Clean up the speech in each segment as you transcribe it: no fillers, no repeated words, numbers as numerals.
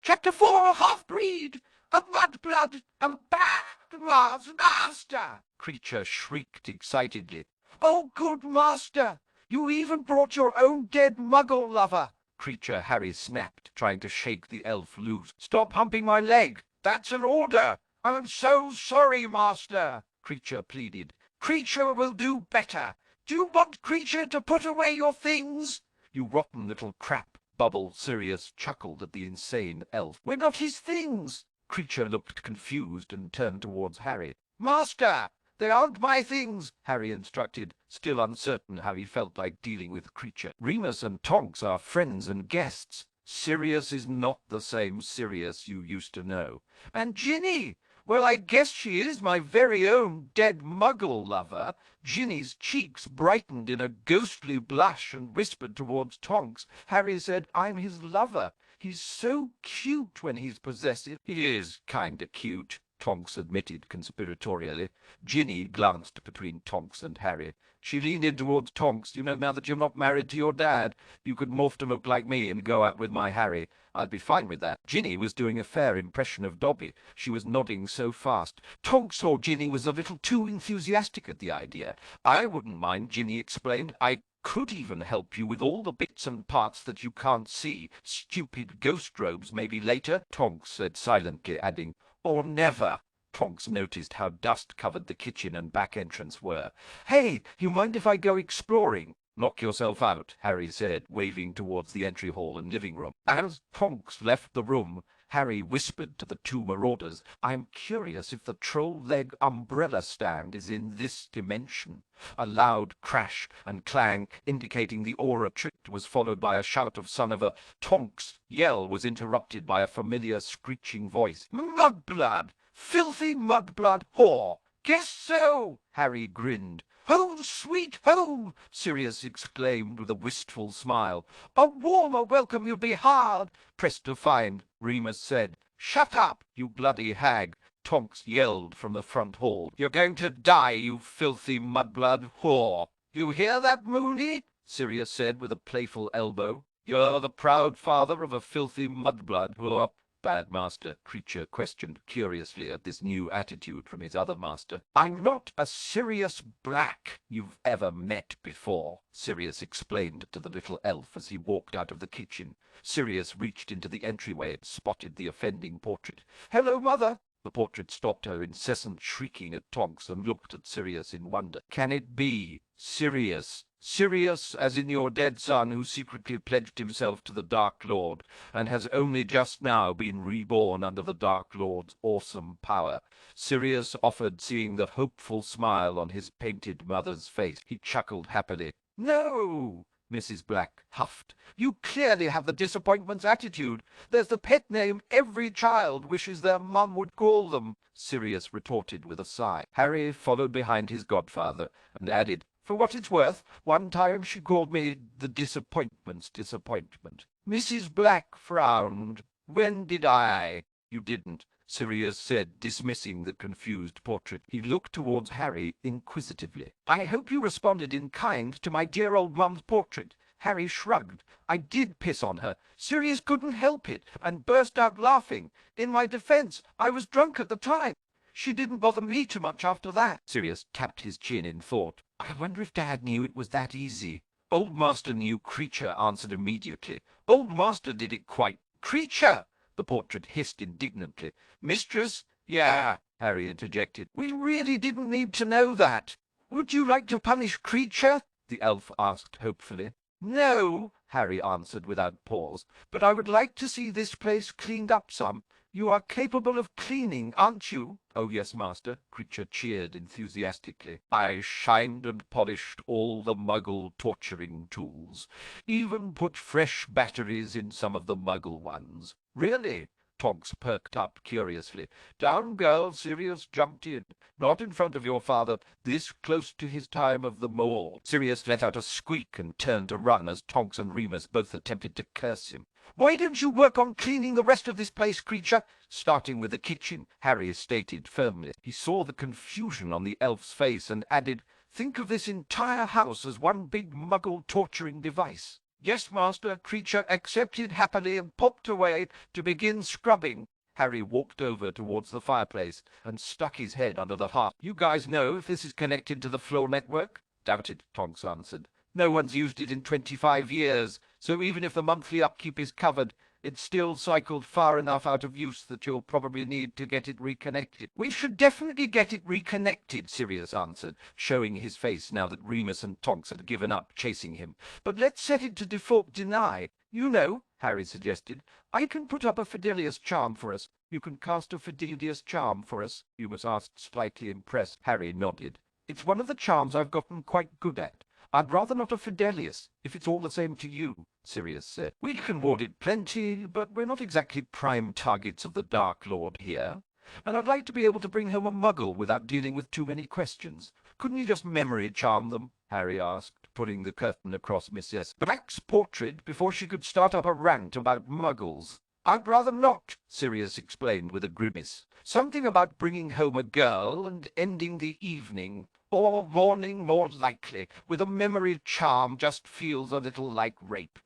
Chapter 4, Half-Breed, a mudblood, a bad master, Creature shrieked excitedly. Oh, good master, you even brought your own dead muggle lover, Creature Harry snapped, trying to shake the elf loose. Stop humping my leg, that's an order. I'm so sorry, master, Creature pleaded. Creature will do better. Do you want Creature to put away your things? You rotten little crap. Bubble Sirius chuckled at the insane elf. We're not his things. Creature looked confused and turned towards Harry. Master, they aren't my things, Harry instructed, still uncertain how he felt like dealing with Creature. Remus and Tonks are friends and guests. Sirius is not the same Sirius you used to know. And Ginny! Well, I guess she is my very own dead muggle lover. Ginny's cheeks brightened in a ghostly blush and whispered towards Tonks. Harry said, I'm his lover. He's so cute when he's possessive. He is kinda cute, Tonks admitted conspiratorially. Ginny glanced between Tonks and Harry. She leaned in towards Tonks. You know, now that you're not married to your dad, you could morph to look like me and go out with my Harry. I'd be fine with that. Ginny was doing a fair impression of Dobby. She was nodding so fast. Tonks saw Ginny was a little too enthusiastic at the idea. I wouldn't mind, Ginny explained. I could even help you with all the bits and parts that you can't see. Stupid ghost robes maybe later, Tonks said silently, adding, or never. Tonks noticed how dust-covered the kitchen and back entrance were. Hey, you mind if I go exploring? Knock yourself out, Harry said, waving towards the entry hall and living room. As Tonks left the room, Harry whispered to the two marauders, I'm curious if the troll-leg umbrella stand is in this dimension. A loud crash and clang, indicating the aura tricked, was followed by a shout of son of a. Tonks' yell was interrupted by a familiar screeching voice. Mudblood! Filthy mudblood whore! Guess so! Harry grinned. Home, sweet home! Sirius exclaimed with a wistful smile. A warmer welcome you'd be hard pressed to find, Remus said. Shut up, you bloody hag! Tonks yelled from the front hall. You're going to die, you filthy mudblood whore! You hear that, Moony? Sirius said with a playful elbow. You're the proud father of a filthy mudblood whore. Bad master, Creature questioned curiously at this new attitude from his other master. I'm not a Sirius Black you've ever met before, Sirius explained to the little elf as he walked out of the kitchen. Sirius reached into the entryway and spotted the offending portrait. Hello, Mother! The portrait stopped her incessant shrieking at Tonks and looked at Sirius in wonder. Can it be Sirius? Sirius, as in your dead son, who secretly pledged himself to the Dark Lord, and has only just now been reborn under the Dark Lord's awesome power. Sirius offered, seeing the hopeful smile on his painted mother's face. He chuckled happily. No, Mrs. Black huffed. You clearly have the disappointment's attitude. There's the pet name every child wishes their mum would call them, Sirius retorted with a sigh. Harry followed behind his godfather and added, for what it's worth, one time she called me the disappointment's disappointment. Mrs. Black frowned. When did I? You didn't, Sirius said, dismissing the confused portrait. He looked towards Harry inquisitively. I hope you responded in kind to my dear old mum's portrait. Harry shrugged. I did piss on her. Sirius couldn't help it, and burst out laughing. In my defense, I was drunk at the time. She didn't bother me too much after that. Sirius tapped his chin in thought. I wonder if Dad knew it was that easy. Old Master knew, Creature answered immediately. Old Master did it quite. Creature! The portrait hissed indignantly. Mistress? Yeah, Harry interjected. We really didn't need to know that. Would you like to punish Creature? The elf asked hopefully. No, Harry answered without pause, but I would like to see this place cleaned up some. You are capable of cleaning, aren't you? Oh, yes, Master, Creature cheered enthusiastically. I shined and polished all the Muggle torturing tools, even put fresh batteries in some of the Muggle ones. Really? Tonks perked up curiously. Down, girl, Sirius jumped in. Not in front of your father, this close to his time of the mole. Sirius let out a squeak and turned to run as Tonks and Remus both attempted to curse him. Why don't you work on cleaning the rest of this place, Creature? Starting with the kitchen, Harry stated firmly. He saw the confusion on the elf's face and added, think of this entire house as one big Muggle torturing device. Yes, master. Creature accepted happily and popped away to begin scrubbing. Harry walked over towards the fireplace and stuck his head under the hearth. You guys know if this is connected to the floor network? Doubt it, Tonks answered. No one's used it in 25 years, so even if the monthly upkeep is covered, it's still cycled far enough out of use that you'll probably need to get it reconnected. We should definitely get it reconnected, Sirius answered, showing his face now that Remus and Tonks had given up chasing him. But let's set it to default deny. You know, Harry suggested, I can put up a Fidelius charm for us. You can cast a Fidelius charm for us? Remus asked, slightly impressed. Harry nodded. It's one of the charms I've gotten quite good at. I'd rather not a Fidelius, if it's all the same to you, Sirius said. We can ward it plenty, but we're not exactly prime targets of the Dark Lord here. And I'd like to be able to bring home a muggle without dealing with too many questions. Couldn't you just memory charm them? Harry asked, putting the curtain across Mrs. Black's portrait before she could start up a rant about muggles. I'd rather not, Sirius explained with a grimace. Something about bringing home a girl and ending the evening, or morning more likely, with a memory charm just feels a little like rape.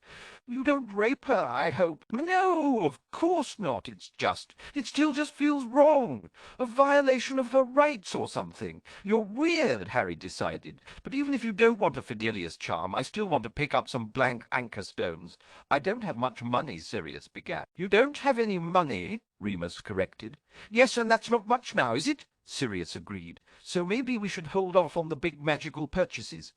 You don't rape her, I hope. No, of course not. It still just feels wrong. A violation of her rights or something. You're weird, Harry decided. But even if you don't want a Fidelius charm, I still want to pick up some blank anchor stones. I don't have much money, Sirius began. You don't have any money, Remus corrected. Yes, and that's not much now, is it? Sirius agreed. So maybe we should hold off on the big magical purchases.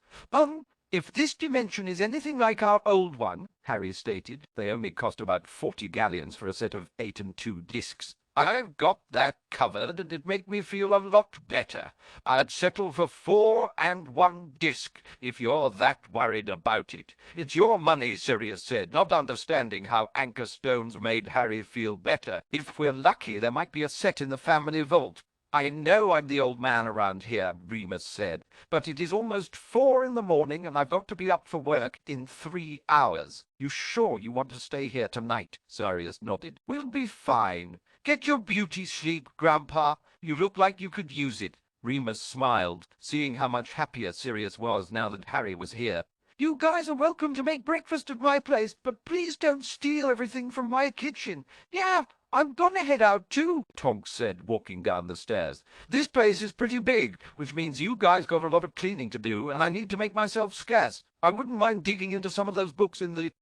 If this dimension is anything like our old one, Harry stated, they only cost about 40 galleons for a set of 8 and 2 discs. I've got that covered, and it'd make me feel a lot better. I'd settle for 4 and 1 disc, if you're that worried about it. It's your money, Sirius said, not understanding how anchor stones made Harry feel better. If we're lucky, there might be a set in the family vault. I know I'm the old man around here, Remus said, but it is almost 4 in the morning and I've got to be up for work in 3 hours. You sure you want to stay here tonight? Sirius nodded. We'll be fine. Get your beauty sleep, Grandpa. You look like you could use it. Remus smiled, seeing how much happier Sirius was now that Harry was here. You guys are welcome to make breakfast at my place, but please don't steal everything from my kitchen. Yeah, I'm gonna head out too, Tonks said, walking down the stairs. This place is pretty big, which means you guys got a lot of cleaning to do, and I need to make myself scarce. I wouldn't mind digging into some of those books in the...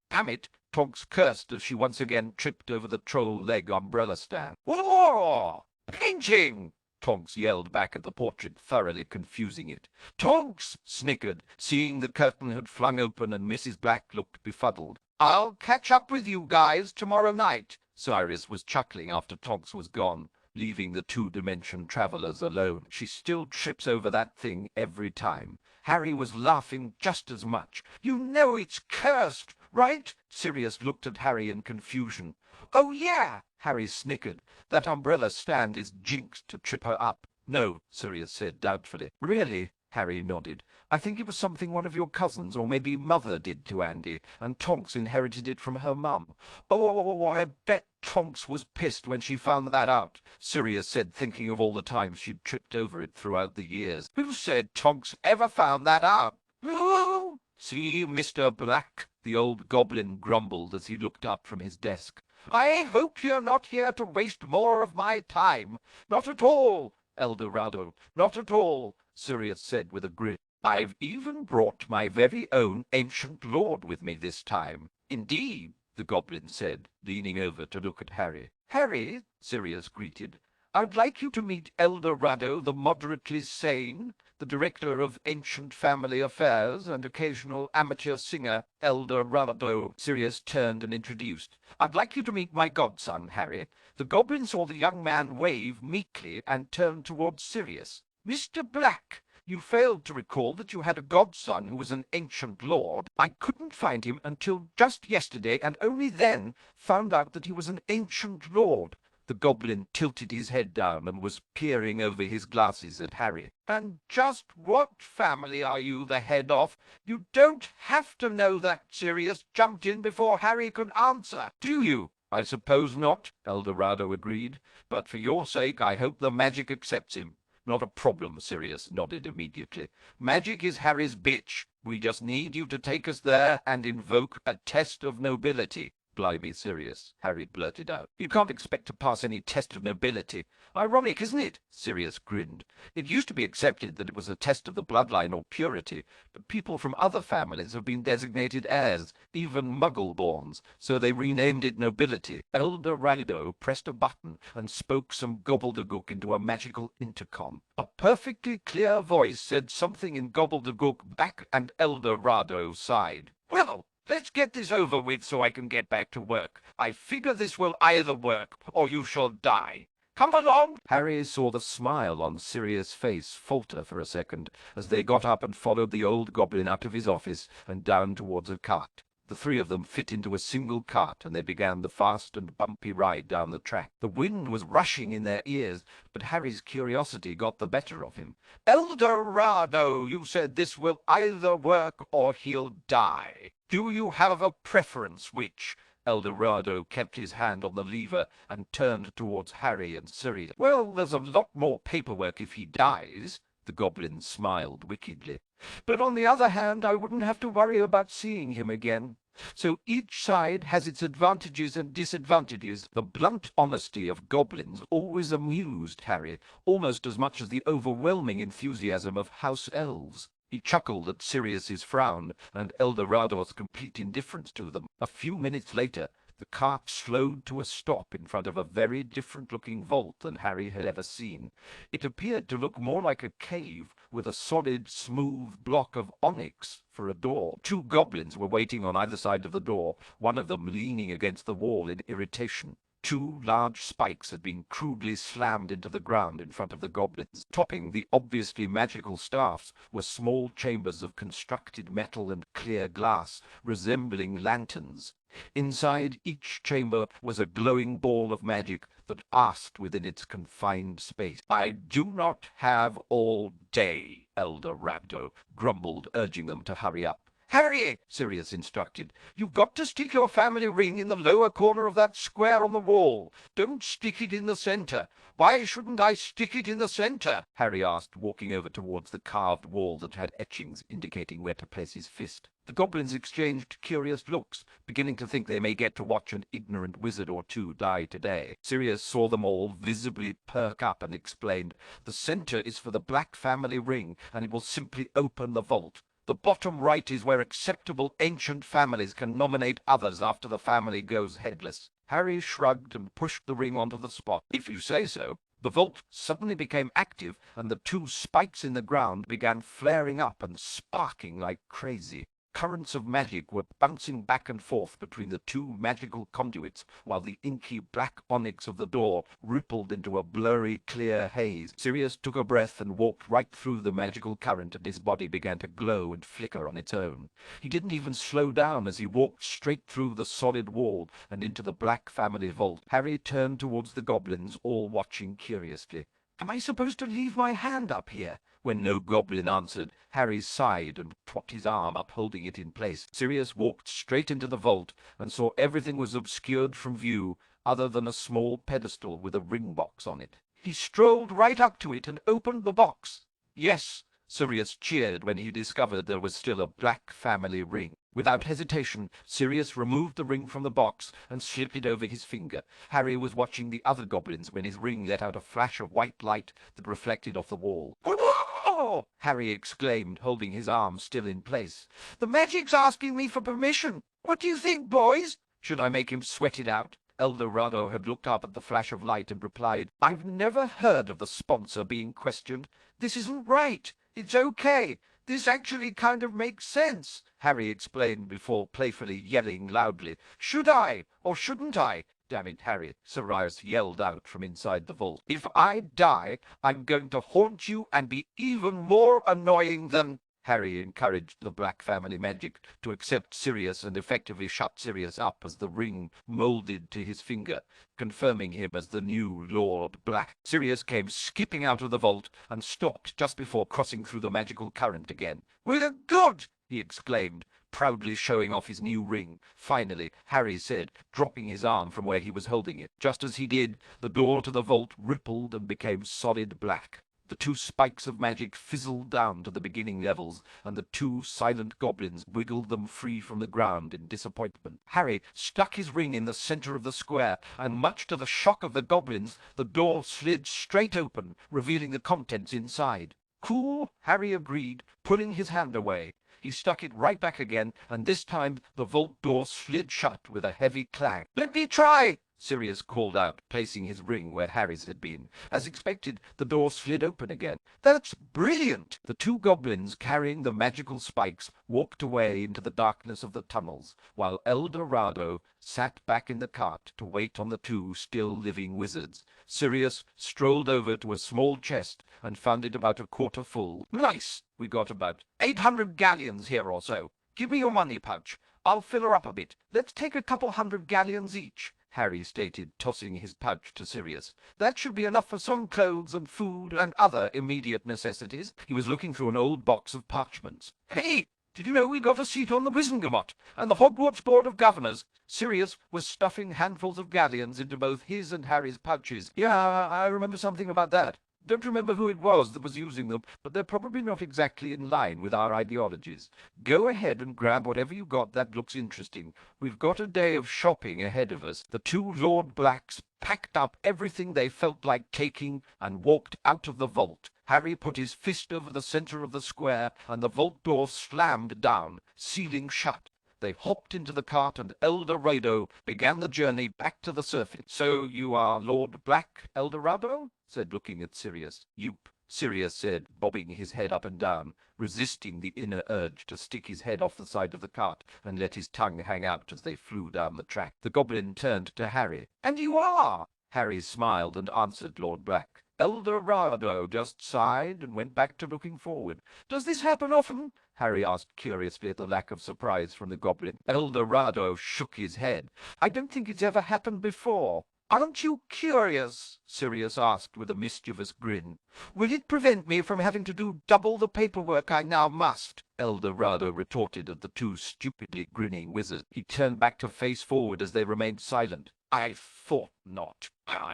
Damn it, Tonks cursed as she once again tripped over the troll leg umbrella stand. Whoa! Painting! Tonks yelled back at the portrait, thoroughly confusing it. Tonks! Snickered, seeing the curtain had flung open and Mrs. Black looked befuddled. I'll catch up with you guys tomorrow night. Sirius was chuckling after Tonks was gone, leaving the two-dimension travelers alone. She still trips over that thing every time. Harry was laughing just as much. You know it's cursed, right? Sirius looked at Harry in confusion. Oh, yeah, Harry snickered. That umbrella stand is jinxed to trip her up. No, Sirius said doubtfully. Really? Harry nodded. I think it was something one of your cousins or maybe Mother did to Andy, and Tonks inherited it from her mum. Oh, I bet Tonks was pissed when she found that out, Sirius said, thinking of all the times she'd tripped over it throughout the years. Who said Tonks ever found that out? Oh, see, Mr. Black, the old goblin grumbled as he looked up from his desk. I hope you're not here to waste more of my time. Not at all, Eldorado, not at all, Sirius said with a grin. I've even brought my very own ancient lord with me this time. Indeed, the goblin said, leaning over to look at Harry. Harry, Sirius greeted, I'd like you to meet Eldorado the moderately sane, the director of ancient family affairs and occasional amateur singer, Eldorado. Sirius turned and introduced. I'd like you to meet my godson, Harry. The goblin saw the young man wave meekly and turned towards Sirius. Mr. Black, you failed to recall that you had a godson who was an ancient lord. I couldn't find him until just yesterday, and only then found out that he was an ancient lord. The goblin tilted his head down and was peering over his glasses at Harry. And just what family are you the head of? You don't have to know that, Sirius jumped in before Harry could answer. Do you? I suppose not, Eldorado agreed. But for your sake, I hope the magic accepts him. Not a problem, Sirius nodded immediately. Magic is Harry's bitch. We just need you to take us there and invoke a test of nobility. Blimey, Sirius, Harry blurted out. You can't expect to pass any test of nobility. Ironic, isn't it? Sirius grinned. It used to be accepted that it was a test of the bloodline or purity, but people from other families have been designated heirs, even Muggle-borns, so they renamed it nobility. Elder Rado pressed a button and spoke some gobbledygook into a magical intercom. A perfectly clear voice said something in gobbledygook back, and Elder Rado sighed. Well, let's get this over with so I can get back to work. I figure this will either work or you shall die. Come along. Harry saw the smile on Sirius' face falter for a second as they got up and followed the old goblin out of his office and down towards a cart. The three of them fit into a single cart, and they began the fast and bumpy ride down the track. The wind was rushing in their ears, but Harry's curiosity got the better of him. Eldorado, you said this will either work or he'll die. Do you have a preference which? Eldorado kept his hand on the lever and turned towards Harry and Sirius. Well, there's a lot more paperwork if he dies. The goblin smiled wickedly. But on the other hand, I wouldn't have to worry about seeing him again. So each side has its advantages and disadvantages. The blunt honesty of goblins always amused Harry, almost as much as the overwhelming enthusiasm of house elves. He chuckled at Sirius's frown and Eldorado's complete indifference to them. A few minutes later, the cart slowed to a stop in front of a very different-looking vault than Harry had ever seen. It appeared to look more like a cave, with a solid, smooth block of onyx for a door. Two goblins were waiting on either side of the door, one of them leaning against the wall in irritation. Two large spikes had been crudely slammed into the ground in front of the goblins. Topping the obviously magical staffs were small chambers of constructed metal and clear glass, resembling lanterns. Inside each chamber was a glowing ball of magic that asked within its confined space. I do not have all day, Elder Rabdo grumbled, urging them to hurry up. Harry, Sirius instructed, you've got to stick your family ring in the lower corner of that square on the wall. Don't stick it in the center. Why shouldn't I stick it in the center? Harry asked, walking over towards the carved wall that had etchings indicating where to place his fist. The goblins exchanged curious looks, beginning to think they may get to watch an ignorant wizard or two die today. Sirius saw them all visibly perk up and explained, the center is for the black family ring, and it will simply open the vault. The bottom right is where acceptable ancient families can nominate others after the family goes headless. Harry shrugged and pushed the ring onto the spot. If you say so. The vault suddenly became active, and the two spikes in the ground began flaring up and sparking like crazy. Currents of magic were bouncing back and forth between the two magical conduits, while the inky black onyx of the door rippled into a blurry, clear haze. Sirius took a breath and walked right through the magical current, and his body began to glow and flicker on its own. He didn't even slow down as he walked straight through the solid wall and into the black family vault. Harry turned towards the goblins, all watching curiously. Am I supposed to leave my hand up here? When no goblin answered, Harry sighed and propped his arm up, holding it in place. Sirius walked straight into the vault and saw everything was obscured from view other than a small pedestal with a ring box on it. He strolled right up to it and opened the box. Yes, Sirius cheered when he discovered there was still a black family ring. Without hesitation, Sirius removed the ring from the box and slipped it over his finger. Harry was watching the other goblins when his ring let out a flash of white light that reflected off the wall. "Oh!" Harry exclaimed, holding his arm still in place. "The magic's asking me for permission. What do you think, boys? Should I make him sweat it out?" Eldorado had looked up at the flash of light and replied, "I've never heard of the sponsor being questioned. This isn't right. It's okay. This actually kind of makes sense," Harry explained before playfully yelling loudly, "Should I, or shouldn't I?" "Damn it, Harry," Sirius yelled out from inside the vault. "If I die, I'm going to haunt you and be even more annoying than—" Harry encouraged the black family magic to accept Sirius and effectively shut Sirius up as the ring molded to his finger, confirming him as the new Lord Black. Sirius came skipping out of the vault and stopped just before crossing through the magical current again. "We're good!" he exclaimed, proudly showing off his new ring. "Finally," Harry said, dropping his arm from where he was holding it. Just as he did, the door to the vault rippled and became solid black. The 2 spikes of magic fizzled down to the beginning levels, and the 2 silent goblins wiggled them free from the ground in disappointment. Harry stuck his ring in the center of the square, and much to the shock of the goblins, the door slid straight open, revealing the contents inside. Cool, Harry agreed, pulling his hand away. He stuck it right back again, and this time the vault door slid shut with a heavy clang. "Let me try!" Sirius called out, placing his ring where Harry's had been. As expected, the door slid open again. "That's brilliant!" The 2 goblins, carrying the magical spikes, walked away into the darkness of the tunnels, while El Dorado sat back in the cart to wait on the 2 still living wizards. Sirius strolled over to a small chest and found it about a quarter full. "Nice! We got about 800 galleons here or so. Give me your money pouch. I'll fill her up a bit. Let's take a couple 100 galleons each," Harry stated, tossing his pouch to Sirius. "That should be enough for some clothes and food and other immediate necessities." He was looking through an old box of parchments. "Hey, did you know we got a seat on the Wizengamot and the Hogwarts Board of Governors?" Sirius was stuffing handfuls of galleons into both his and Harry's pouches. "Yeah, I remember something about that. Don't remember who it was that was using them, but they're probably not exactly in line with our ideologies. Go ahead and grab whatever you got that looks interesting. We've got a day of shopping ahead of us." The 2 Lord Blacks packed up everything they felt like taking and walked out of the vault. Harry put his fist over the center of the square, and the vault door slammed down, sealing shut. They hopped into the cart, and El Dorado began the journey back to the surface. "So you are Lord Black, El Dorado?" said, looking at Sirius. "Yup," Sirius said, bobbing his head up and down, resisting the inner urge to stick his head off the side of the cart and let his tongue hang out as they flew down the track. The goblin turned to Harry. "And you are?" Harry smiled and answered Lord Black. El Dorado just sighed and went back to looking forward. "Does this happen often?" Harry asked curiously at the lack of surprise from the goblin. El Dorado shook his head. "I don't think it's ever happened before." "Aren't you curious?" Sirius asked with a mischievous grin. "Will it prevent me from having to do double the paperwork I now must?" El Dorado retorted at the 2 stupidly grinning wizards. He turned back to face forward as they remained silent. "I thought not.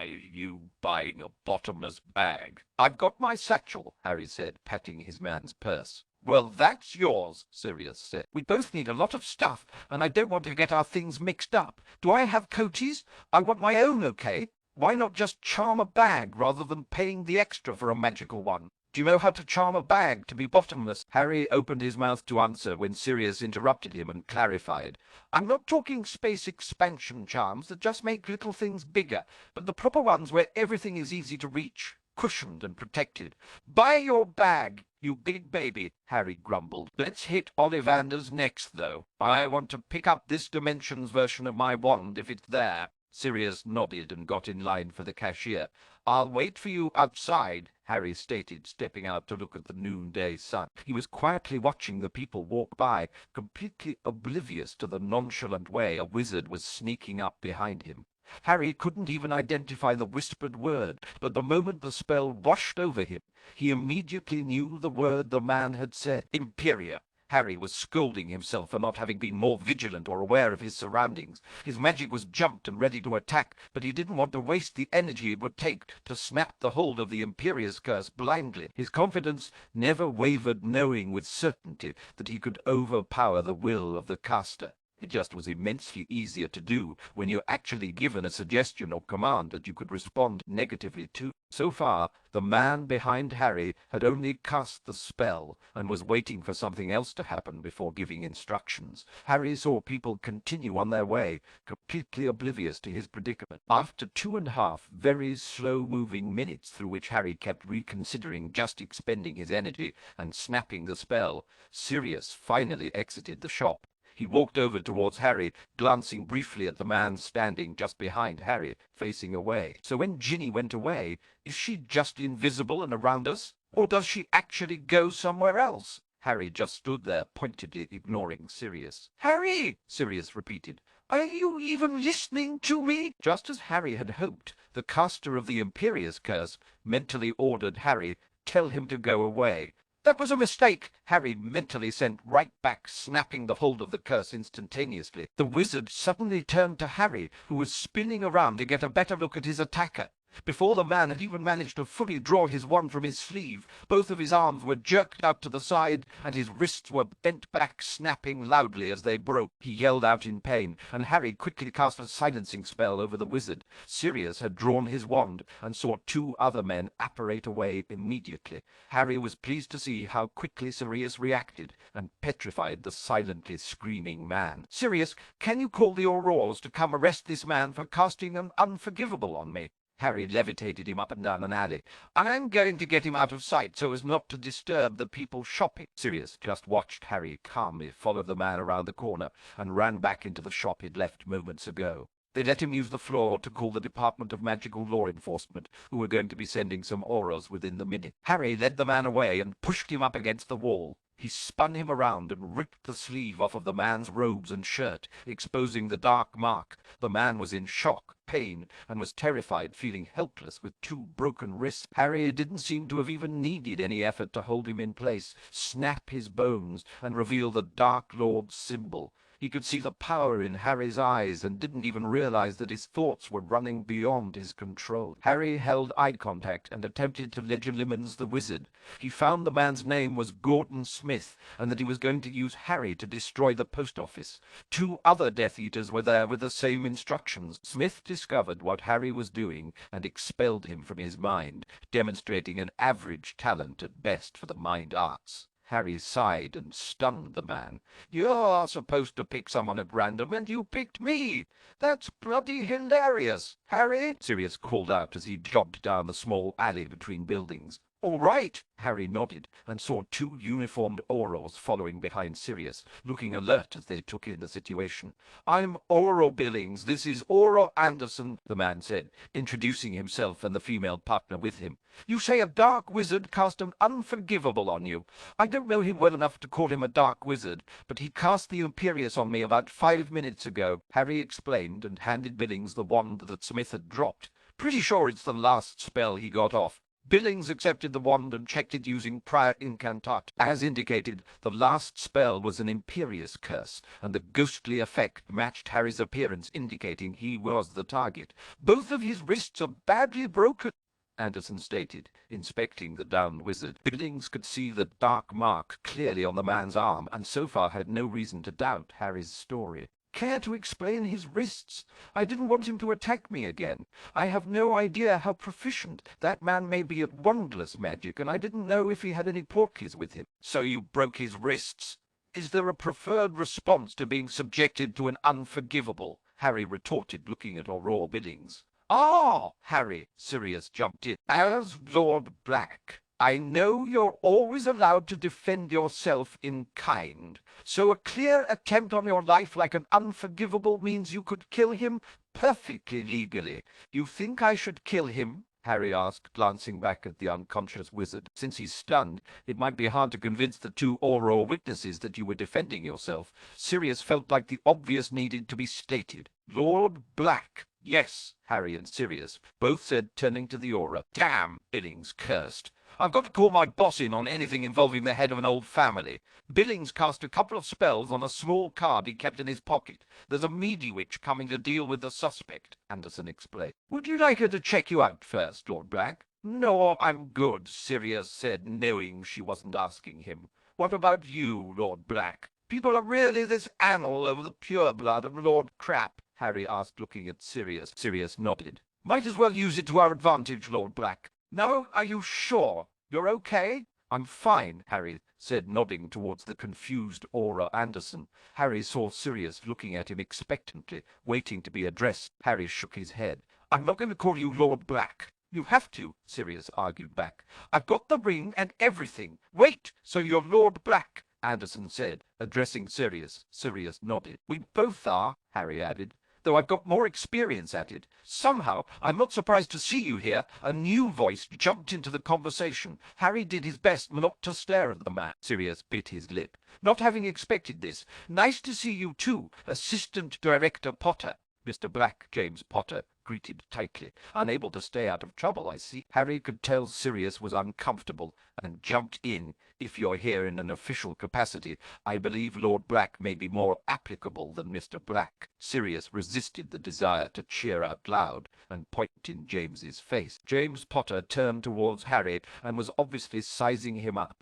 You buying a bottomless bag." "I've got my satchel," Harry said, patting his man's purse. "Well, that's yours," Sirius said. "We both need a lot of stuff, and I don't want to get our things mixed up. Do I have coaties? I want my own, okay? Why not just charm a bag rather than paying the extra for a magical one? Do you know how to charm a bag to be bottomless?" Harry opened his mouth to answer when Sirius interrupted him and clarified. "I'm not talking space expansion charms that just make little things bigger, but the proper ones where everything is easy to reach, cushioned and protected. Buy your bag, you big baby," Harry grumbled. "Let's hit Ollivanders next, though. I want to pick up this dimension's version of my wand if it's there." Sirius nodded and got in line for the cashier. "I'll wait for you outside," Harry stated, stepping out to look at the noonday sun. He was quietly watching the people walk by, completely oblivious to the nonchalant way a wizard was sneaking up behind him. Harry couldn't even identify the whispered word, but the moment the spell washed over him, he immediately knew the word the man had said. "Imperious." Harry was scolding himself for not having been more vigilant or aware of his surroundings. His magic was jumped and ready to attack, but he didn't want to waste the energy it would take to snap the hold of the imperious curse blindly. His confidence never wavered, knowing with certainty that he could overpower the will of the caster. It just was immensely easier to do when you're actually given a suggestion or command that you could respond negatively to. So far, the man behind Harry had only cast the spell and was waiting for something else to happen before giving instructions. Harry saw people continue on their way, completely oblivious to his predicament. After 2.5 very slow-moving minutes through which Harry kept reconsidering just expending his energy and snapping the spell, Sirius finally exited the shop. He walked over towards Harry, glancing briefly at the man standing just behind Harry, facing away. "So when Ginny went away, is she just invisible and around us? Or does she actually go somewhere else?" Harry just stood there, pointedly ignoring Sirius. "Harry!" Sirius repeated. "Are you even listening to me?" Just as Harry had hoped, the caster of the imperious curse mentally ordered Harry, "Tell him to go away." "That was a mistake," Harry mentally sent right back, snapping the hold of the curse instantaneously. The wizard suddenly turned to Harry, who was spinning around to get a better look at his attacker. Before the man had even managed to fully draw his wand from his sleeve, both of his arms were jerked out to the side, and his wrists were bent back, snapping loudly as they broke. He yelled out in pain, and Harry quickly cast a silencing spell over the wizard. Sirius had drawn his wand, and saw two other men apparate away immediately. Harry was pleased to see how quickly Sirius reacted, and petrified the silently screaming man. "Sirius, can you call the Aurors to come arrest this man for casting an unforgivable on me?" Harry levitated him up and down an alley. "I'm going to get him out of sight so as not to disturb the people shopping." Sirius just watched Harry calmly follow the man around the corner and ran back into the shop he'd left moments ago. They let him use the floor to call the Department of Magical Law Enforcement, who were going to be sending some Aurors within the minute. Harry led the man away and pushed him up against the wall. He spun him around and ripped the sleeve off of the man's robes and shirt, exposing the dark mark. The man was in shock, pain, and was terrified, feeling helpless with two broken wrists. Harry didn't seem to have even needed any effort to hold him in place, snap his bones, and reveal the Dark Lord's symbol. He could see the power in Harry's eyes and didn't even realize that his thoughts were running beyond his control. Harry held eye contact and attempted to legilimense the wizard. He found the man's name was Gordon Smith, and that he was going to use Harry to destroy the post office. Two other Death Eaters were there with the same instructions. Smith discovered what Harry was doing and expelled him from his mind, demonstrating an average talent at best for the mind arts. Harry sighed and stunned the man. "You're supposed to pick someone at random, and you picked me. That's bloody hilarious." "Harry," Sirius called out as he jogged down the small alley between buildings. "All right." Harry nodded and saw two uniformed Aurors following behind Sirius, looking alert as they took in the situation. "I'm Auror Billings. This is Auror Anderson," the man said, introducing himself and the female partner with him. "You say a dark wizard cast an unforgivable on you. I don't know him well enough to call him a dark wizard, but he cast the imperious on me about 5 minutes ago," Harry explained and handed Billings the wand that Smith had dropped. "Pretty sure it's the last spell he got off." Billings accepted the wand and checked it using prior incantat. As indicated, the last spell was an imperious curse, and the ghostly effect matched Harry's appearance, indicating he was the target. "Both of his wrists are badly broken," Anderson stated, inspecting the downed wizard. Billings could see the dark mark clearly on the man's arm, and so far had no reason to doubt Harry's story. "Care to explain his wrists? I didn't want him to attack me again. I have no idea how proficient that man may be at wandless magic, and I didn't know if he had any porkies with him." "So you broke his wrists? Is there a preferred response to being subjected to an unforgivable?" Harry retorted, looking at Aurora Billings. "Ah, Harry," Sirius jumped in. "As Lord Black, I know you're always allowed to defend yourself in kind, so a clear attempt on your life like an unforgivable means you could kill him perfectly legally. You think I should kill him?" Harry asked, glancing back at the unconscious wizard. "Since he's stunned, it might be hard to convince the two Auror witnesses that you were defending yourself." Sirius felt like the obvious needed to be stated. "Lord Black, yes," Harry and Sirius both said, turning to the Auror. "Damn," Billings cursed. "I've got to call my boss in on anything involving the head of an old family." Billings cast a couple of spells on a small card he kept in his pocket. "There's a Mediwitch coming to deal with the suspect," Anderson explained. "Would you like her to check you out first, Lord Black?" "No, I'm good," Sirius said, knowing she wasn't asking him. "What about you, Lord Black? People are really this anal over the pure blood of Lord Crap?" Harry asked, looking at Sirius. Sirius nodded. "Might as well use it to our advantage, Lord Black. Now, are you sure? You're okay?" "I'm fine," Harry said, nodding towards the confused Auror Anderson. Harry saw Sirius looking at him expectantly, waiting to be addressed. Harry shook his head. "I'm not going to call you Lord Black." "You have to," Sirius argued back. "I've got the ring and everything." "Wait, so you're Lord Black?" Anderson said, addressing Sirius. Sirius nodded. "We both are," Harry added, "though I've got more experience at it. Somehow, I'm not surprised to see you here." A new voice jumped into the conversation. Harry did his best not to stare at the man. Sirius bit his lip, not having expected this. "Nice to see you too, Assistant Director Potter." Mr. Black, James Potter greeted tightly. Unable to stay out of trouble, I see. Harry could tell Sirius was uncomfortable and jumped in. If you're here in an official capacity, I believe Lord Black may be more applicable than Mr. Black. Sirius resisted the desire to cheer out loud and point in James's face. James Potter turned towards Harry and was obviously sizing him up.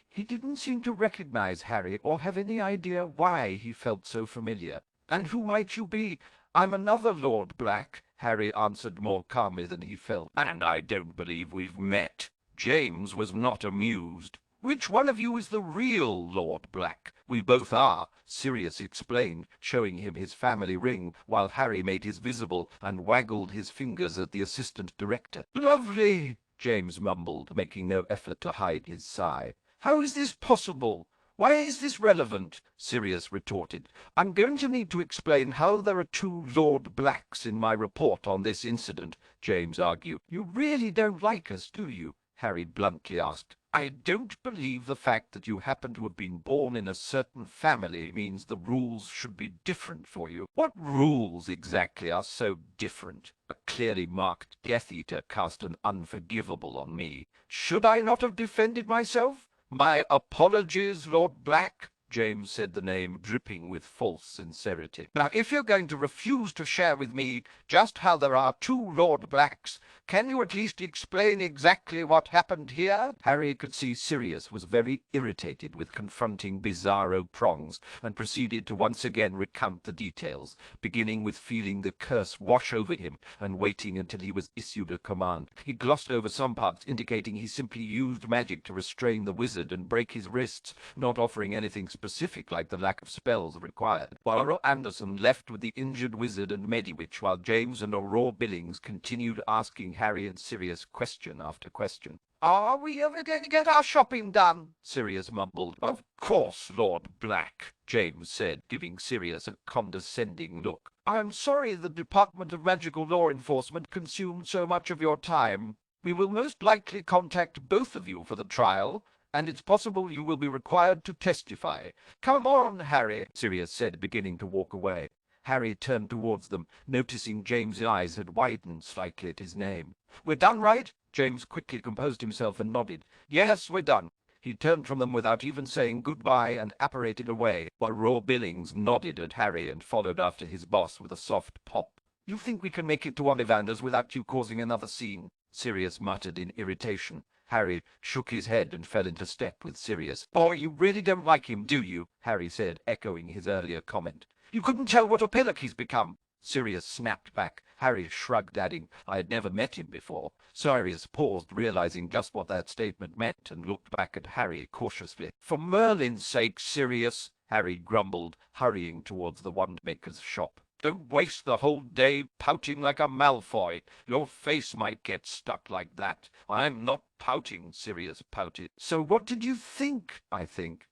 He didn't seem to recognize Harry or have any idea why he felt so familiar. "And who might you be?" "I'm another Lord Black," Harry answered more calmly than he felt. "And I don't believe we've met." James was not amused. "Which one of you is the real Lord Black?" "We both are," Sirius explained, showing him his family ring, while Harry made his visible and waggled his fingers at the assistant director. "Lovely," James mumbled, making no effort to hide his sigh. "How is this possible? Why is this relevant?" Sirius retorted. "I'm going to need to explain how there are 2 Lord Blacks in my report on this incident," James argued. "You really don't like us, do you?" Harry bluntly asked. "I don't believe the fact that you happen to have been born in a certain family means the rules should be different for you." "What rules exactly are so different?" A clearly marked Death Eater cast an unforgivable on me. "Should I not have defended myself?" "My apologies, Lord Black." James said the name, dripping with false sincerity. "Now, if you're going to refuse to share with me just how there are 2 Lord Blacks, can you at least explain exactly what happened here?" Harry could see Sirius was very irritated with confronting Bizarro Prongs, and proceeded to once again recount the details, beginning with feeling the curse wash over him and waiting until he was issued a command. He glossed over some parts, indicating he simply used magic to restrain the wizard and break his wrists, not offering anything specific like the lack of spells required. While Anderson left with the injured wizard and Mediwitch, while James and Aurora Billings continued asking Harry and Sirius question after question. "Are we ever going to get our shopping done?" Sirius mumbled. "Of course, Lord Black," James said, giving Sirius a condescending look. "I'm sorry the Department of Magical Law Enforcement consumed so much of your time. We will most likely contact both of you for the trial, and it's possible you will be required to testify. Come on, Harry," Sirius said, beginning to walk away. Harry turned towards them, noticing James's eyes had widened slightly at his name. "We're done, right?" James quickly composed himself and nodded. "Yes, we're done." He turned from them without even saying goodbye and apparated away, while Raw Billings nodded at Harry and followed after his boss with a soft pop. "You think we can make it to Ollivander's without you causing another scene?" Sirius muttered in irritation. Harry shook his head and fell into step with Sirius. "Oh, you really don't like him, do you?" Harry said, echoing his earlier comment. "You couldn't tell what a pillock he's become." Sirius snapped back. Harry shrugged, adding, "I had never met him before." Sirius paused, realizing just what that statement meant, and looked back at Harry cautiously. "For Merlin's sake, Sirius," Harry grumbled, hurrying towards the wand-maker's shop. "Don't waste the whole day pouting like a Malfoy. Your face might get stuck like that." "I'm not pouting," Sirius pouted. "So what did you think?" I think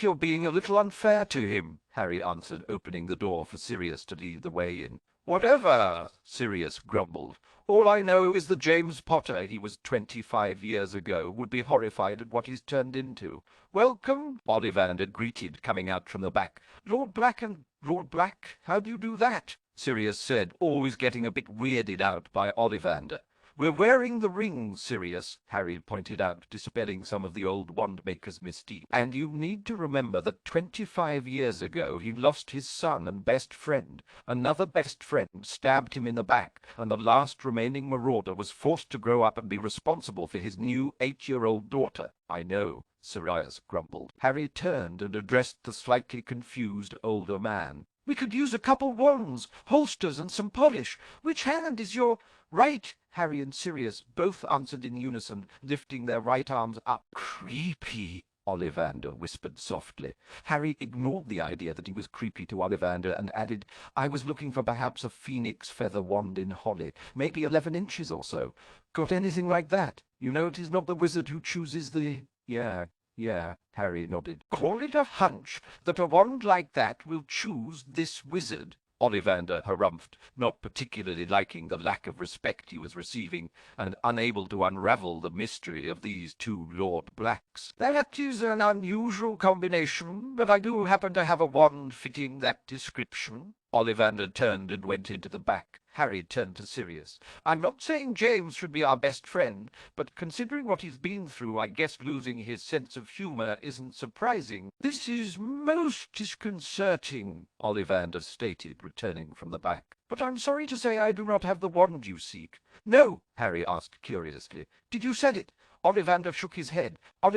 you're being a little unfair to him," Harry answered, opening the door for Sirius to lead the way in. "Whatever," Sirius grumbled. "All I know is that James Potter, he was 25 years ago, would be horrified at what he's turned into." "Welcome," Ollivander greeted, coming out from the back. "Lord Black and Lord Black, how do you do that?" Sirius said, always getting a bit weirded out by Ollivander. "We're wearing the rings, Sirius," Harry pointed out, dispelling some of the old wand-maker's mystique. "And you need to remember that 25 years ago he lost his son and best friend. Another best friend stabbed him in the back, and the last remaining marauder was forced to grow up and be responsible for his new 8-year-old daughter." "I know," Sirius grumbled. Harry turned and addressed the slightly confused older man. "We could use a couple wands, holsters, and some polish. Which hand is your—" "Right," Harry and Sirius both answered in unison, lifting their right arms up. "Creepy," Ollivander whispered softly. Harry ignored the idea that he was creepy to Ollivander and added, "I was looking for perhaps a phoenix feather wand in holly, maybe 11 inches or so. Got anything like that? You know it is not the wizard who chooses the—" Yeah, Harry nodded. "Call it a hunch that a wand like that will choose this wizard." Ollivander harumphed, not particularly liking the lack of respect he was receiving, and unable to unravel the mystery of these two Lord Blacks. "That is an unusual combination, but I do happen to have a wand fitting that description." Ollivander turned and went into the back. Harry turned to Sirius. "I'm not saying James should be our best friend, but considering what he's been through, I guess losing his sense of humor isn't surprising." "This is most disconcerting," Ollivander stated, returning from the back. "But I'm sorry to say I do not have the wand you seek." "No?" Harry asked curiously. "Did you sell it?" Ollivander shook his head. "The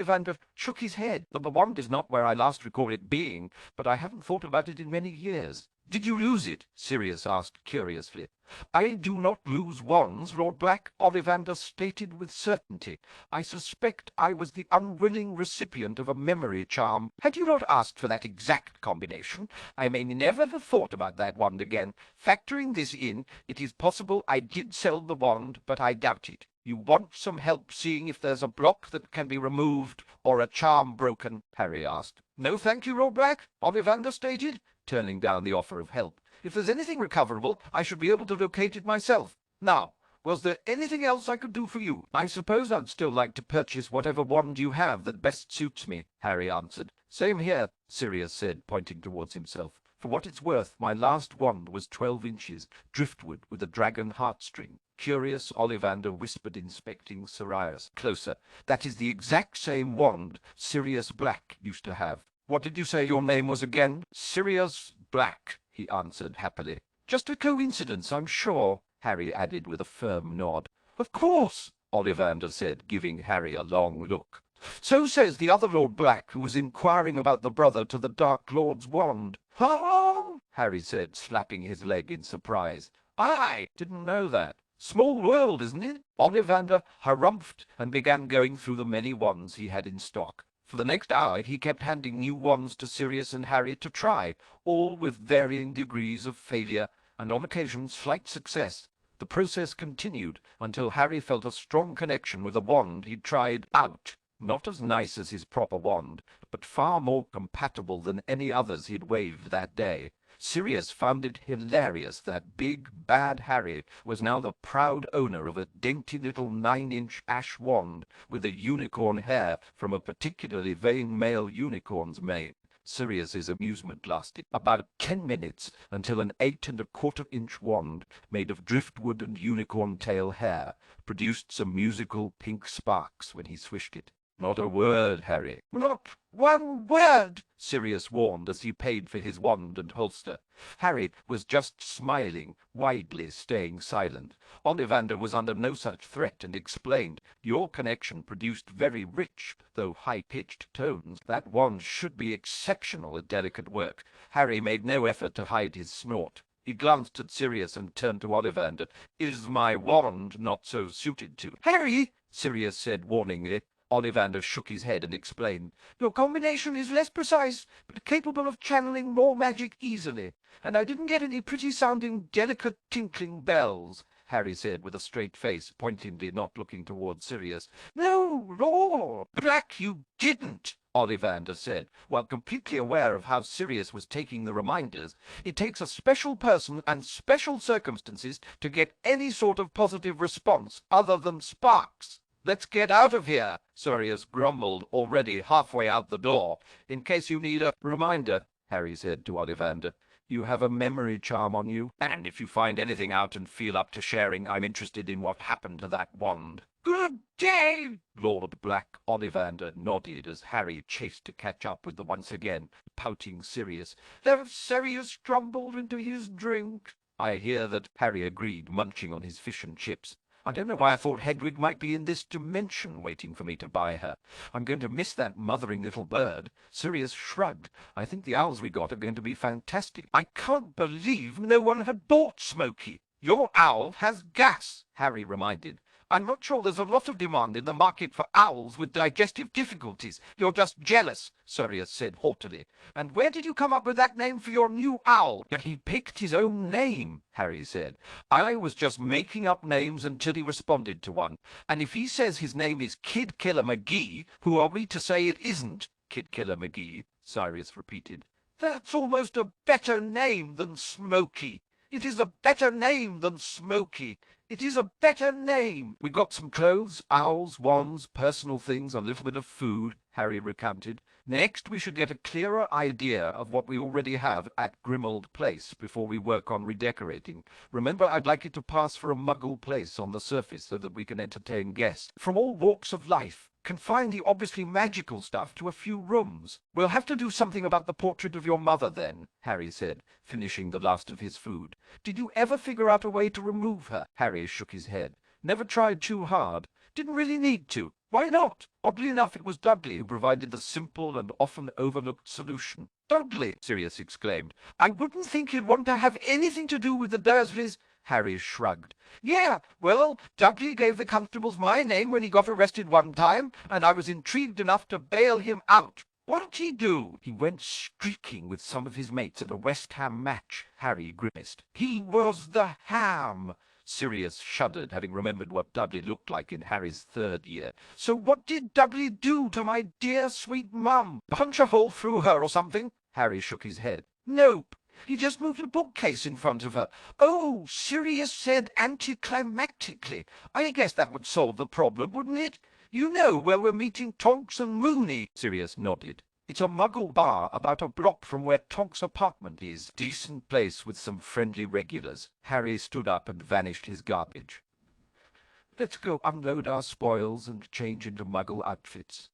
wand is not where I last recall it being, but I haven't thought about it in many years." "Did you lose it?" Sirius asked curiously. "I do not lose wands, Lord Black," Ollivander stated with certainty. "I suspect I was the unwilling recipient of a memory charm. Had you not asked for that exact combination, I may never have thought about that wand again. Factoring this in, it is possible I did sell the wand, but I doubt it. You want some help seeing if there's a block that can be removed or a charm broken?" Harry asked. "No, thank you, Lord Black," Ollivander stated, turning down the offer of help. "If there's anything recoverable, I should be able to locate it myself. Now, was there anything else I could do for you?" "I suppose I'd still like to purchase whatever wand you have that best suits me," Harry answered. "Same here," Sirius said, pointing towards himself. "For what it's worth, my last wand was 12 inches, driftwood with a dragon heartstring." Curious Ollivander whispered, inspecting Sirius closer. "That is the exact same wand Sirius Black used to have." "What did you say your name was again?" "Sirius Black," he answered happily. "Just a coincidence, I'm sure," Harry added with a firm nod. "Of course," Ollivander said, giving Harry a long look. "So says the other Lord Black, who was inquiring about the brother to the Dark Lord's wand." "Ha!" Harry said, slapping his leg in surprise. "I didn't know that. Small world, isn't it?" Ollivander harumphed and began going through the many wands he had in stock. For the next hour he kept handing new wands to Sirius and Harry to try, all with varying degrees of failure and on occasion slight success. The process continued until Harry felt a strong connection with a wand he'd tried out. Not as nice as his proper wand, but far more compatible than any others he'd waved that day. Sirius found it hilarious that big, bad Harry was now the proud owner of a dainty little 9-inch ash wand with a unicorn hair from a particularly vain male unicorn's mane. Sirius's amusement lasted about 10 minutes, until an 8¼ inch wand made of driftwood and unicorn tail hair produced some musical pink sparks when he swished it. "Not a word, Harry." "Not one word," Sirius warned as he paid for his wand and holster. Harry was just smiling widely, staying silent. Ollivander was under no such threat and explained, "Your connection produced very rich, though high-pitched tones. That wand should be exceptional at delicate work." Harry made no effort to hide his snort. He glanced at Sirius and turned to Ollivander. "Is my wand not so suited to—" "Harry," Sirius said warningly. Ollivander shook his head and explained, "Your combination is less precise, but capable of channeling more magic easily. And I didn't get any pretty-sounding, delicate tinkling bells," Harry said with a straight face, pointedly not looking towards Sirius. "No, Lord Black, you didn't," Ollivander said, while completely aware of how Sirius was taking the reminders. "It takes a special person and special circumstances to get any sort of positive response other than sparks." "Let's get out of here," Sirius grumbled, already halfway out the door. "In case you need a reminder," Harry said to Ollivander, "you have a memory charm on you, and if you find anything out and feel up to sharing, I'm interested in what happened to that wand." "Good day, Lord Black." Ollivander nodded as Harry chased to catch up with the once again pouting Sirius. "The Sirius grumbled into his drink." "I hear that," Harry agreed, munching on his fish and chips. "I don't know why I thought Hedwig might be in this dimension waiting for me to buy her. I'm going to miss that mothering little bird." Sirius shrugged. "I think the owls we got are going to be fantastic." "I can't believe no one had bought Smokey." "Your owl has gas," Harry reminded. "I'm not sure there's a lot of demand in the market for owls with digestive difficulties. You're just jealous," Sirius said haughtily. "And where did you come up with that name for your new owl?" "He picked his own name," Harry said. "I was just making up names until he responded to one. And if he says his name is Kid Killer McGee, who are we to say it isn't?" "Kid Killer McGee," Sirius repeated. That's almost a better name than Smoky. It is a better name than Smoky. It is a better name. We got some clothes, owls, wands, personal things, a little bit of food, Harry recounted. Next, we should get a clearer idea of what we already have at Grimmauld Place before we work on redecorating. Remember, I'd like it to pass for a muggle place on the surface so that we can entertain guests from all walks of life. Confine the obviously magical stuff to a few rooms. We'll have to do something about the portrait of your mother then, Harry said, finishing the last of his food. Did you ever figure out a way to remove her? Harry shook his head. Never tried too hard. Didn't really need to. Why not? Oddly enough, it was Dudley who provided the simple and often overlooked solution. Dudley! Sirius exclaimed. I wouldn't think he'd want to have anything to do with the Dursleys. Harry shrugged. Yeah, well, Dudley gave the constables my name when he got arrested one time, and I was intrigued enough to bail him out. What'd he do? He went streaking with some of his mates at a West Ham match, Harry grimaced. He was the Ham. Sirius shuddered, having remembered what Dudley looked like in Harry's third year. So what did Dudley do to my dear sweet mum? Punch a hole through her or something? Harry shook his head. Nope. He just moved a bookcase in front of her. Oh, Sirius said anticlimactically. I guess that would solve the problem, wouldn't it? You know where we're meeting Tonks and Mooney. Sirius nodded. It's a muggle bar about a block from where Tonk's apartment is. Decent place with some friendly regulars. Harry stood up and vanished his garbage. Let's go unload our spoils and change into muggle outfits.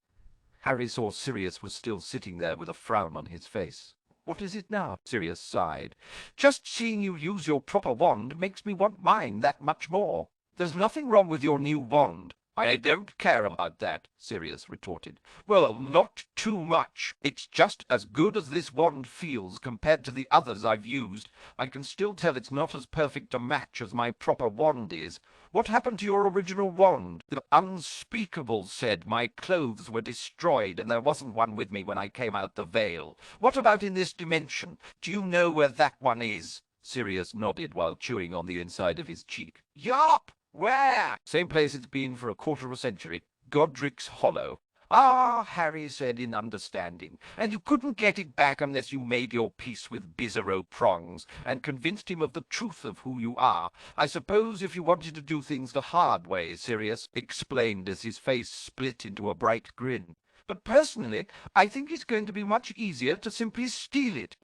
Harry saw Sirius was still sitting there with a frown on his face. What is it now? Sirius sighed. Just seeing you use your proper wand makes me want mine that much more. There's nothing wrong with your new wand. I don't care about that, Sirius retorted. Well, not too much. It's just as good as this wand feels compared to the others I've used. I can still tell it's not as perfect a match as my proper wand is. What happened to your original wand? The unspeakable said my clothes were destroyed and there wasn't one with me when I came out the veil. What about in this dimension? Do you know where that one is? Sirius nodded while chewing on the inside of his cheek. Yup! Where? Same place it's been for a quarter of a century. Godric's Hollow. Ah, Harry said in understanding, and you couldn't get it back unless you made your peace with Bizarro Prongs and convinced him of the truth of who you are. I suppose if you wanted to do things the hard way, Sirius explained as his face split into a bright grin. But personally, I think it's going to be much easier to simply steal it.